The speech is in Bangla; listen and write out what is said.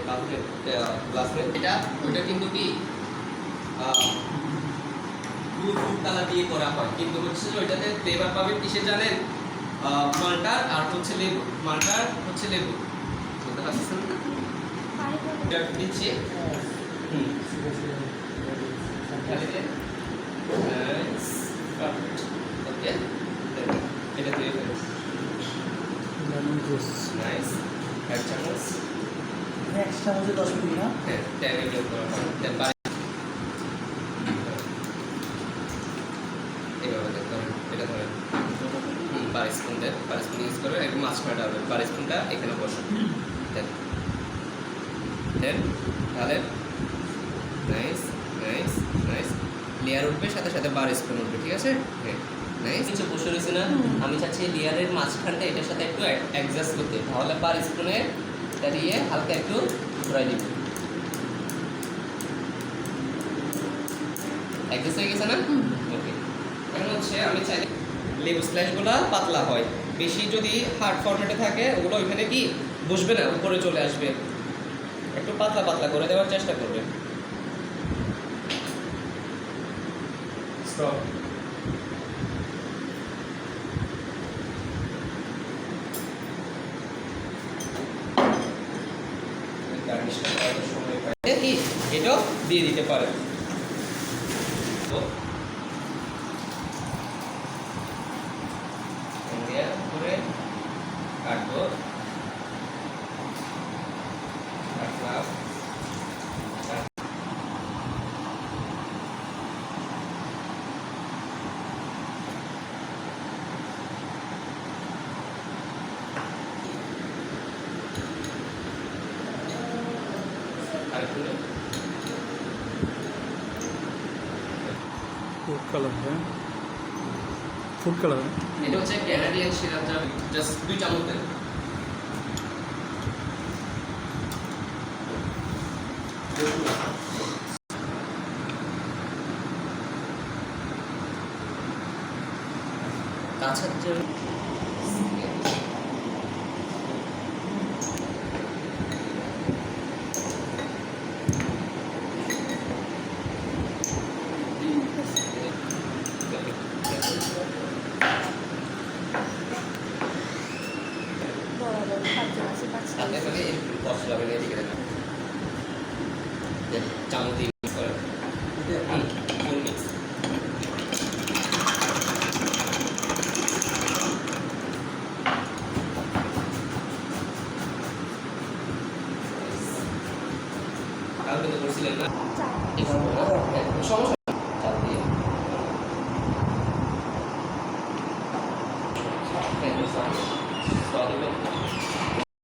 গ্লাসে এটা ওইটা কিন্তু কি ব্লু ফুড কালার দিয়ে করা হয়, কিন্তু হচ্ছে ওইটাতে ফ্লেভার পাবেন কিসে জানেন? মাল্টার আর হচ্ছে লেবু, মাল্টার হচ্ছে লেবু। বুঝতে পারছেন না? এটা দিচ্ছি। ওকে, এটা দিয়ে লেমন জুস নাইস। এক চামচ, এক চামচে 10 মিলি না? হ্যাঁ, 10 ml করা হয়। এইভাবে দেখতে এটা ধরেন পার স্পুন দেন, পার স্পুন ইউজ করে একদম মাঝখানে ডালবেন, পার স্পুনটা এখানে বসুন দেন দেন তাহলে নাইস নাইস নাইস লেয়ার উঠবে, সাথে সাথে বার স্পুন উঠবে, ঠিক আছে? হ্যাঁ নাইস। কিছু বসে রয়েছে না, আমি চাচ্ছি লেয়ারের মাঝখানটা এটার সাথে একটু অ্যাডজাস্ট করতে, তাহলে পার স্পুনে দাঁড়িয়ে হালকা একটু ঘুরাই দিব। অ্যাডজাস্ট হয়ে গেছে না? ওকে, এখন হচ্ছে আমি চাই লেবু স্ল্যাশগুলো পাতলা হয়, বেশি যদি হার্ড ফরম্যাটে থাকে ওগুলো ওইখানে কি বসবে না, উপরে চলে আসবে। একটু পাতলা পাতলা করে দেওয়ার চেষ্টা করবেন। স্টপ। গার্নিশটা করার সময় পাইলে কি এটাও দিয়ে দিতে পারেন। করে কাটবো, কাটলাম, ফুড কালার, হ্যাঁ ফুড কালার। এটা হচ্ছে ক্যানাডিয়ান সিরাপ, জাস্ট 2 চামচ দেন। কাঁচার জন্য সাথে করে কষ্ট লাগবে না, এদিকে দেখেন চামচ দিয়ে মিক্স করেন, ফুল মিক্স। কাল কিন্তু করছিলেন না, সমস্যা চাল দিয়ে স্বাদ